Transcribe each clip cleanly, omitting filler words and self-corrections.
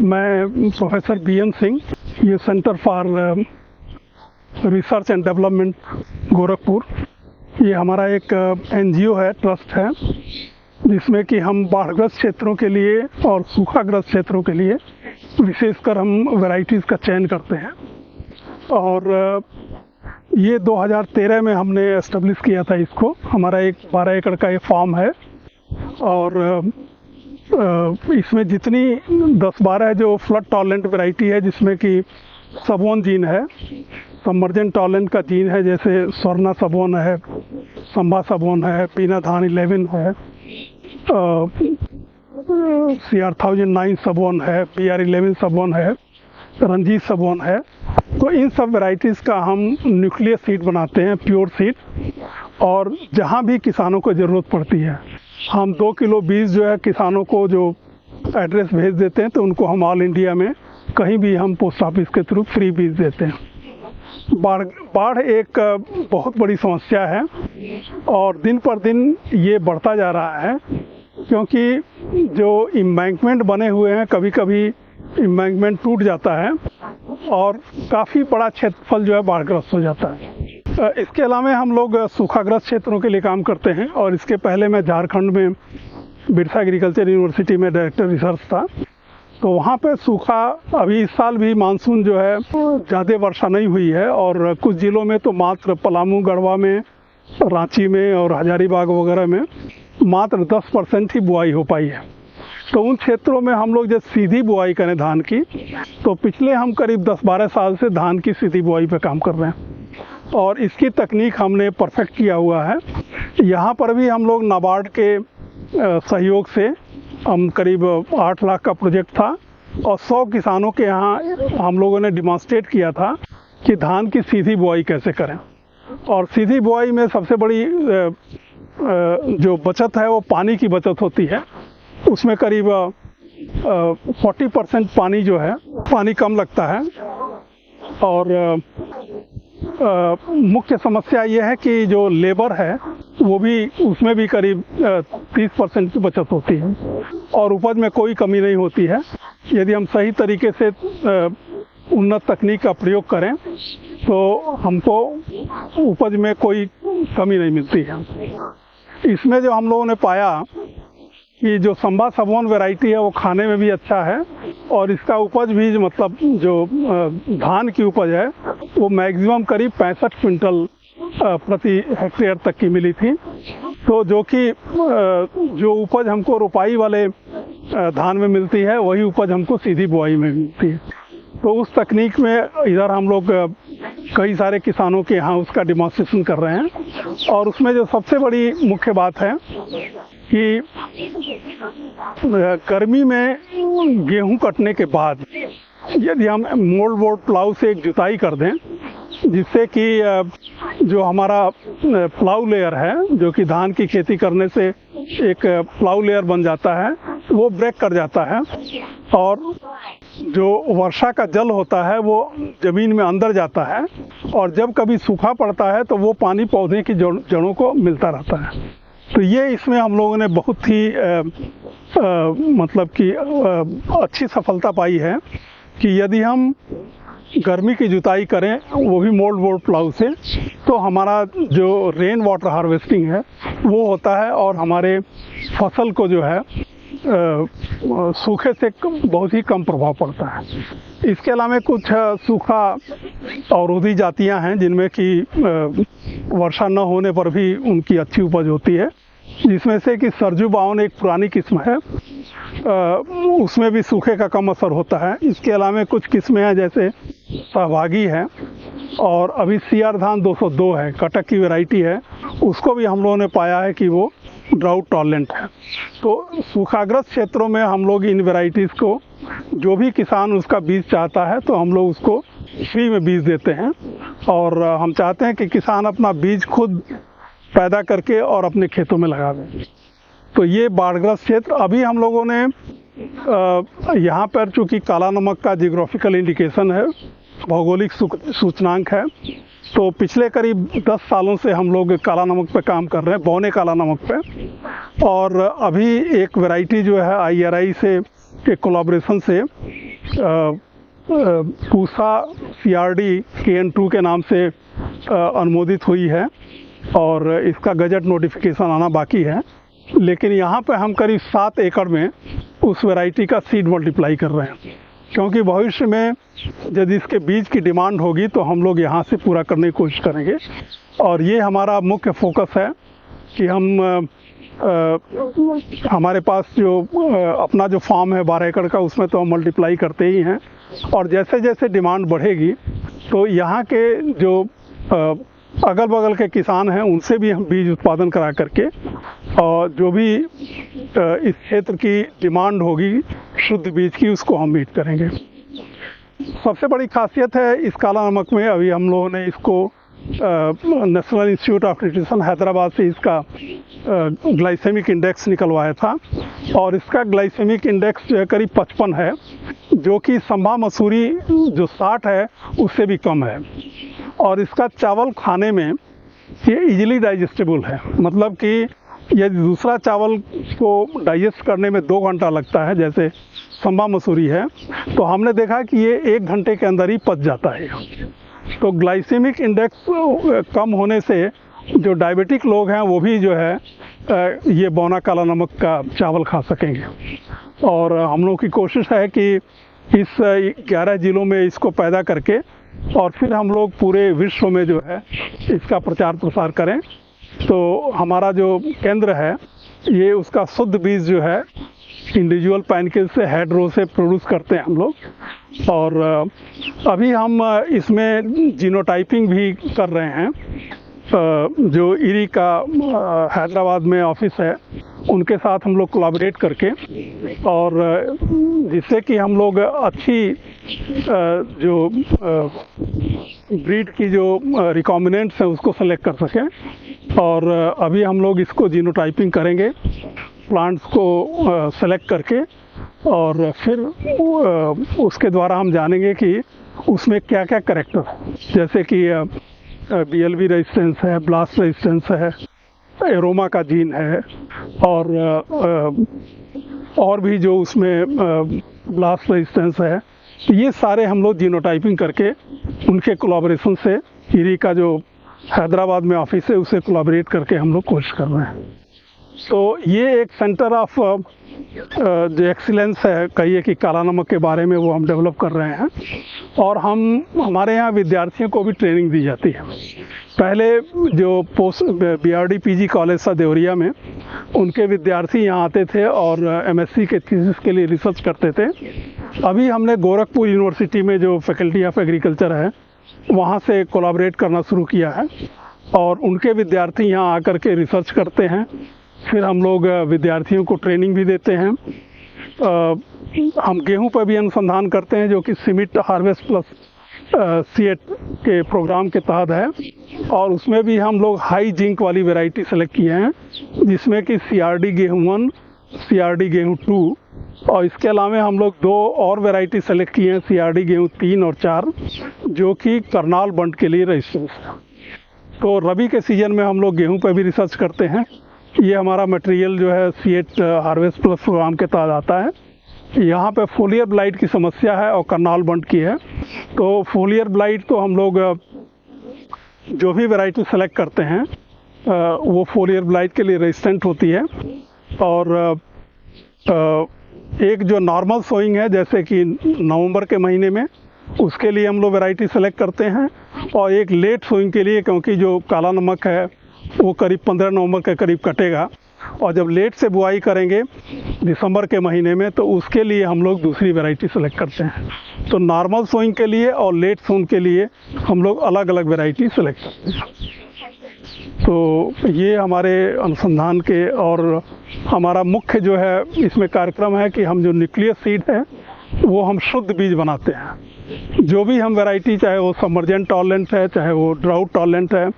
मैं professor BN Singh, ये centre for research and development Gorakhpur, ये हमारा एक NGO है, ट्रस्ट है, जिसमें कि हम बाढ़ग्रस्त क्षेत्रों के लिए और सूखाग्रस्त क्षेत्रों के लिए विशेषकर हम वैरायटीज़ का चयन करते हैं। और ये 2013 में हमने एस्टेब्लिश किया था इसको। हमारा एक 12 एकड़ का ये फार्म है और इसमें जितनी 10-12 जो फ्लड टॉलरेंट वैरायटी है, जिसमें कि सबोन जीन है, सबमर्जेंट टॉलरेंट का जीन है, जैसे स्वर्णा सबोन है, संभा सबोन है, पीना धान 11 है, CR1009 सबोन है, PR11 सबोन है, रंजीत सबोन है। तो इन सब वैरायटीज़ का हम न्यूक्लियस सीड बनाते हैं, प्योर सीड, और जहाँ भी किसानों को ज़रूरत पड़ती है हम 2 किलो बीज जो है किसानों को जो एड्रेस भेज देते हैं, तो उनको हम ऑल इंडिया में कहीं भी हम पोस्ट ऑफिस के थ्रू फ्री बीज देते हैं। बाढ़ एक बहुत बड़ी समस्या है और दिन पर दिन ये बढ़ता जा रहा है, क्योंकि जो एम्बैंकमेंट बने हुए हैं, कभी कभी एम्बैंकमेंट टूट जाता है और काफ़ी बड़ा क्षेत्रफल जो है बाढ़ग्रस्त हो जाता है। इसके अलावा हम लोग सूखाग्रस्त क्षेत्रों के लिए काम करते हैं, और इसके पहले मैं झारखंड में बिरसा एग्रीकल्चर यूनिवर्सिटी में डायरेक्टर रिसर्च था। तो वहाँ पे सूखा, अभी इस साल भी मानसून जो है ज़्यादा वर्षा नहीं हुई है, और कुछ ज़िलों में तो मात्र पलामू, गढ़वा में, रांची में और हजारीबाग वगैरह में मात्र 10% ही बुआई हो पाई है। तो उन क्षेत्रों में हम लोग जब सीधी बुआई करें धान की, तो पिछले हम करीब 10-12 साल से धान की सीधी बुआई पे काम कर रहे हैं, और इसकी तकनीक हमने परफेक्ट किया हुआ है। यहाँ पर भी हम लोग नाबार्ड के सहयोग से हम करीब 8 लाख का प्रोजेक्ट था, और 100 किसानों के यहाँ हम लोगों ने डिमॉन्स्ट्रेट किया था कि धान की सीधी बुआई कैसे करें। और सीधी बुआई में सबसे बड़ी जो बचत है वो पानी की बचत होती है। उसमें करीब 40% पानी जो है, पानी कम लगता है। और मुख्य समस्या ये है कि जो लेबर है वो भी, उसमें भी करीब 30% की बचत होती है, और उपज में कोई कमी नहीं होती है। यदि हम सही तरीके से उन्नत तकनीक का प्रयोग करें तो हमको उपज में कोई कमी नहीं मिलती है। इसमें जो हम लोगों ने पाया कि जो संभा सबोन वैरायटी है वो खाने में भी अच्छा है, और इसका उपज भी, मतलब जो धान की उपज है वो मैक्सिमम करीब 65 क्विंटल प्रति हेक्टेयर तक की मिली थी। तो जो कि जो उपज हमको रोपाई वाले धान में मिलती है, वही उपज हमको सीधी बुआई में मिलती है। तो उस तकनीक में इधर हम लोग कई सारे किसानों के यहाँ उसका डिमॉन्स्ट्रेशन कर रहे हैं। और उसमें जो सबसे बड़ी मुख्य बात है कि गर्मी में गेहूं कटने के बाद यदि हम मोल्ड बोर्ड प्लाऊ से एक जुताई कर दें, जिससे कि जो हमारा प्लाऊ लेयर है, जो कि धान की खेती करने से एक प्लाऊ लेयर बन जाता है, वो ब्रेक कर जाता है, और जो वर्षा का जल होता है वो ज़मीन में अंदर जाता है, और जब कभी सूखा पड़ता है तो वो पानी पौधे की जड़ों को मिलता रहता है। तो ये इसमें हम लोगों ने बहुत ही मतलब कि अच्छी सफलता पाई है कि यदि हम गर्मी की जुताई करें, वो भी मोल्ड बोर्ड प्लाऊ से, तो हमारा जो रेन वाटर हार्वेस्टिंग है वो होता है, और हमारे फसल को जो है सूखे से बहुत ही कम प्रभाव पड़ता है। इसके अलावा कुछ सूखा अवरोधी जातियां हैं, जिनमें कि वर्षा न होने पर भी उनकी अच्छी उपज होती है, जिसमें से कि सरजू 52 एक पुरानी किस्म है, उसमें भी सूखे का कम असर होता है। इसके अलावा कुछ किस्में हैं, जैसे सहभागी है, और अभी CR धान 202 है, कटक की वैरायटी है, उसको भी हम लोगों ने पाया है कि वो ड्राउट टॉलरेंट है। तो सूखाग्रस्त क्षेत्रों में हम लोग इन वैरायटीज़ को, जो भी किसान उसका बीज चाहता है, तो हम लोग उसको फ्री में बीज देते हैं, और हम चाहते हैं कि किसान अपना बीज खुद पैदा करके और अपने खेतों में लगा दें। तो ये बाढ़ग्रस्त क्षेत्र, अभी हम लोगों ने यहाँ पर चूँकि काला नमक का जियोग्राफिकल इंडिकेशन है, भौगोलिक सूचनांक है, तो पिछले करीब 10 सालों से हम लोग काला नमक पे काम कर रहे हैं, बौने काला नमक पे। और अभी एक वैरायटी जो है IRI से के कोलैबोरेशन से पूसा CRD KN2 के नाम से अनुमोदित हुई है और इसका गजट नोटिफिकेशन आना बाकी है। लेकिन यहाँ पे हम करीब 7 एकड़ में उस वैरायटी का सीड मल्टीप्लाई कर रहे हैं, क्योंकि भविष्य में यदि इसके बीज की डिमांड होगी तो हम लोग यहाँ से पूरा करने की कोशिश करेंगे। और ये हमारा मुख्य फोकस है कि हम हमारे पास जो अपना जो फार्म है 12 एकड़ का, उसमें तो हम मल्टीप्लाई करते ही हैं, और जैसे जैसे डिमांड बढ़ेगी तो यहाँ के जो अगल बगल के किसान हैं उनसे भी हम बीज उत्पादन करा करके और जो भी इस क्षेत्र की डिमांड होगी शुद्ध बीज की, उसको हम मीट करेंगे। सबसे बड़ी खासियत है इस काला नमक में, अभी हम लोगों ने इसको national institute of nutrition Hyderabad से इसका ग्लाइसेमिक इंडेक्स निकलवाया था, और इसका ग्लाइसेमिक इंडेक्स जो है करीब 55 है, जो कि संभा मसूरी जो 60 है उससे भी कम है। और इसका चावल खाने में ये इजीली डाइजेस्टेबल है, मतलब कि यदि दूसरा चावल को डाइजेस्ट करने में 2 घंटा लगता है जैसे संभा मसूरी है, तो हमने देखा कि ये 1 घंटे के अंदर ही पच जाता है। तो ग्लाइसेमिक इंडेक्स कम होने से जो डायबिटिक लोग हैं वो भी जो है ये बौना काला नमक का चावल खा सकेंगे। और हम लोग की कोशिश है कि इस 11 ज़िलों में इसको पैदा करके और फिर हम लोग पूरे विश्व में जो है इसका प्रचार प्रसार करें। तो हमारा जो केंद्र है ये उसका शुद्ध बीज जो है इंडिविजुअल पैनकिल से हेड रो से प्रोड्यूस करते हैं हम लोग, और अभी हम इसमें जीनोटाइपिंग भी कर रहे हैं। जो इरी का हैदराबाद में ऑफिस है उनके साथ हम लोग कोलैबोरेट करके, और जिससे कि हम लोग अच्छी जो ब्रीड की जो रिकॉम्बिनेंट्स हैं उसको सेलेक्ट कर सकें। और अभी हम लोग इसको जीनोटाइपिंग करेंगे प्लांट्स को सेलेक्ट करके, और फिर उसके द्वारा हम जानेंगे कि उसमें क्या क्या कैरेक्टर है, जैसे कि BLV रेजिस्टेंस है, ब्लास्ट रेजिस्टेंस है, एरोमा का जीन है, और भी जो उसमें ब्लास्ट रेजिस्टेंस है। ये सारे हम लोग जीनोटाइपिंग करके उनके कोलैबोरेशन से इरी का जो हैदराबाद में ऑफिस है उससे कोलैबोरेट करके हम लोग कोशिश कर रहे हैं। तो ये एक सेंटर ऑफ जो एक्सीलेंस है कहिए कि काला नमक के बारे में, वो हम डेवलप कर रहे हैं। और हमारे यहाँ विद्यार्थियों को भी ट्रेनिंग दी जाती है। पहले जो पोस्ट BRD PG कॉलेज था देवरिया में, उनके विद्यार्थी यहाँ आते थे और MSc के थीसिस के लिए रिसर्च करते थे। अभी हमने गोरखपुर यूनिवर्सिटी में जो फैकल्टी ऑफ एग्रीकल्चर है वहाँ से कोलैबोरेट करना शुरू किया है, और उनके विद्यार्थी यहाँ आकर के रिसर्च करते हैं। फिर हम लोग विद्यार्थियों को ट्रेनिंग भी देते हैं। हम गेहूं पर भी अनुसंधान करते हैं जो कि सीमिट हार्वेस्ट प्लस C8 के प्रोग्राम के तहत है, और उसमें भी हम लोग हाई जिंक वाली वैरायटी सेलेक्ट किए हैं, जिसमें कि CRD गेहूं 1, CRD गेहूं 2, और इसके अलावा हम लोग 2 और वैरायटी सेलेक्ट किए हैं, CRD गेहूं 3 और 4, जो कि करनाल बंट के लिए रजिस्टेंस है। तो रबी के सीजन में हम लोग गेहूं पर भी रिसर्च करते हैं। ये हमारा मटेरियल जो है C8 हार्वेस्ट प्लस प्रोग्राम के तहत आता है। यहाँ पे फोलियर ब्लाइट की समस्या है और करनाल बंट की है। तो फोलियर ब्लाइट तो हम लोग जो भी वैरायटी सेलेक्ट करते हैं वो फोलियर ब्लाइट के लिए रेजिस्टेंट होती है। और एक जो नॉर्मल सोइंग है जैसे कि नवंबर के महीने में, उसके लिए हम लोग वैरायटी सेलेक्ट करते हैं, और एक लेट सोइंग के लिए, क्योंकि जो काला नमक है वो करीब 15 नवंबर के करीब कटेगा, और जब लेट से बुआई करेंगे दिसंबर के महीने में, तो उसके लिए हम लोग दूसरी वैरायटी सेलेक्ट करते हैं। तो नॉर्मल सोइंग के लिए और लेट सोइंग के लिए हम लोग अलग अलग वैरायटी सेलेक्ट करते हैं। तो ये हमारे अनुसंधान के और हमारा मुख्य जो है इसमें कार्यक्रम है कि हम जो न्यूक्लियस सीड है वो हम शुद्ध बीज बनाते हैं। जो भी हम वैरायटी, चाहे वो सबमर्जेंट टॉलरेंट है, चाहे वो ड्राउट टॉलरेंट है,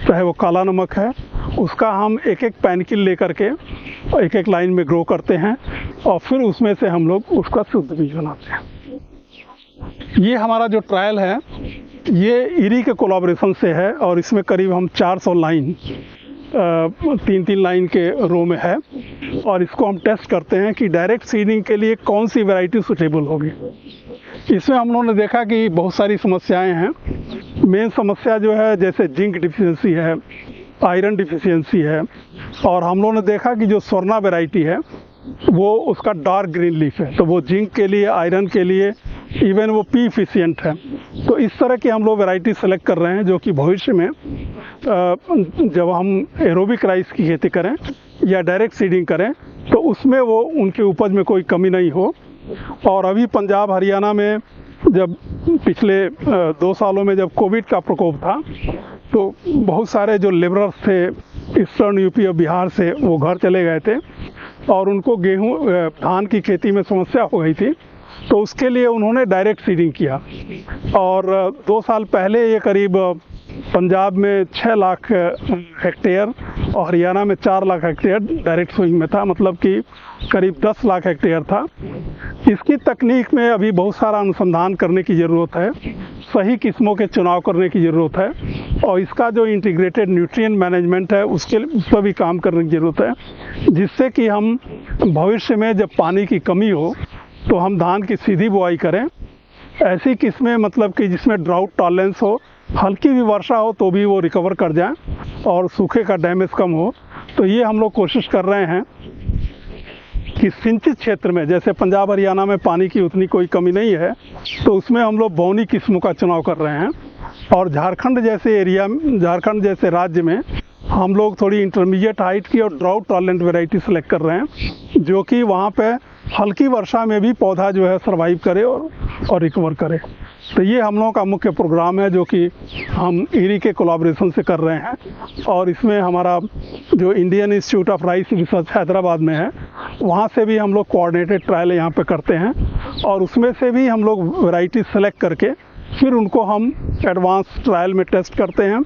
चाहे वो काला नमक है, उसका हम एक एक पैनकिल लेकर के एक एक लाइन में ग्रो करते हैं, और फिर उसमें से हम लोग उसका शुद्ध बीज बनाते हैं। ये हमारा जो ट्रायल है ये इरी के कोलैबोरेशन से है, और इसमें करीब हम 400 लाइन 3-3 लाइन के रो में है, और इसको हम टेस्ट करते हैं कि डायरेक्ट सीडिंग के लिए कौन सी वैरायटी सूटेबल होगी। इसमें हम लोगों ने देखा कि बहुत सारी समस्याएं हैं। मेन समस्या जो है जैसे जिंक डिफिशियंसी है, आयरन डिफिशियंसी है, और हम लोगों ने देखा कि जो स्वर्णा वैरायटी है वो उसका डार्क ग्रीन लीफ है, तो वो जिंक के लिए, आयरन के लिए, इवन वो पी इफिशियंट है। तो इस तरह की हम लोग वैरायटी सेलेक्ट कर रहे हैं जो कि भविष्य में जब हम एरोबिक राइस की खेती करें या डायरेक्ट सीडिंग करें तो उसमें वो उनके उपज में कोई कमी नहीं हो। और अभी पंजाब हरियाणा में जब पिछले 2 सालों में जब कोविड का प्रकोप था तो बहुत सारे जो लेबरर्स थे ईस्टर्न यूपी और बिहार से वो घर चले गए थे और उनको धान की खेती में समस्या हो गई थी, तो उसके लिए उन्होंने डायरेक्ट सीडिंग किया। और 2 साल पहले ये करीब पंजाब में 6 लाख हेक्टेयर और हरियाणा में 4 लाख हेक्टेयर डायरेक्ट सोइंग में था, मतलब कि करीब 10 लाख हेक्टेयर था। इसकी तकनीक में अभी बहुत सारा अनुसंधान करने की ज़रूरत है, सही किस्मों के चुनाव करने की ज़रूरत है, और इसका जो इंटीग्रेटेड न्यूट्रिएंट मैनेजमेंट है उस पर भी काम करने की ज़रूरत है, जिससे कि हम भविष्य में जब पानी की कमी हो तो हम धान की सीधी बुआई करें। ऐसी किस्में मतलब कि जिसमें ड्राउट टॉलरेंस हो, हल्की भी वर्षा हो तो भी वो रिकवर कर जाए और सूखे का डैमेज कम हो। तो ये हम लोग कोशिश कर रहे हैं कि सिंचित क्षेत्र में, जैसे पंजाब हरियाणा में पानी की उतनी कोई कमी नहीं है, तो उसमें हम लोग बौनी किस्मों का चुनाव कर रहे हैं। और झारखंड जैसे राज्य में हम लोग थोड़ी इंटरमीडिएट हाइट की और ड्राउट टॉलरेंट वैरायटी सेलेक्ट कर रहे हैं, जो कि वहाँ पे हल्की वर्षा में भी पौधा जो है सर्वाइव करे और रिकवर करे। तो ये हम लोगों का मुख्य प्रोग्राम है जो कि हम IRRI के कोलैबोरेशन से कर रहे हैं, और इसमें हमारा जो Indian institute of rice research Hyderabad में है वहाँ से भी हम लोग कोऑर्डिनेटेड ट्रायल यहाँ पे करते हैं, और उसमें से भी हम लोग वैरायटी सेलेक्ट करके फिर उनको हम एडवांस ट्रायल में टेस्ट करते हैं।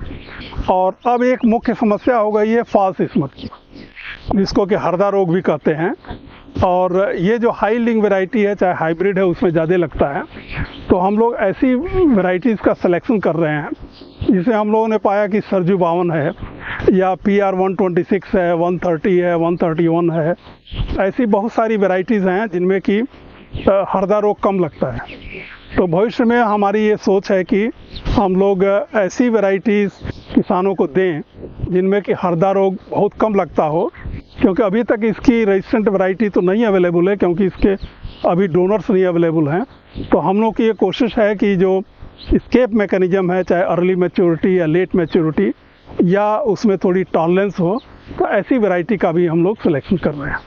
और अब एक मुख्य समस्या हो गई है फॉल्स इस्मत की, जिसको कि हरदा रोग भी कहते हैं। और ये जो हाई यील्डिंग वैरायटी है, चाहे हाइब्रिड है, उसमें ज़्यादा लगता है। तो हम लोग ऐसी वैरायटीज़ का सिलेक्शन कर रहे हैं जिसे हम लोगों ने पाया कि सरजू 52 है, या PR 126 है, 130 है, 131 है। ऐसी बहुत सारी वैरायटीज़ हैं जिनमें कि हरदा रोग कम लगता है। तो भविष्य में हमारी ये सोच है कि हम लोग ऐसी वैरायटीज़ किसानों को दें जिनमें कि हरदा रोग बहुत कम लगता हो, क्योंकि अभी तक इसकी रेजिस्टेंट वैरायटी तो नहीं अवेलेबल है, क्योंकि इसके अभी डोनर्स नहीं अवेलेबल हैं। तो हम लोग की ये कोशिश है कि जो स्केप मैकेनिज्म है, चाहे अर्ली मैच्योरिटी या लेट मैच्योरिटी, या उसमें थोड़ी टॉलरेंस हो, तो ऐसी वैरायटी का भी हम लोग सिलेक्शन कर रहे हैं।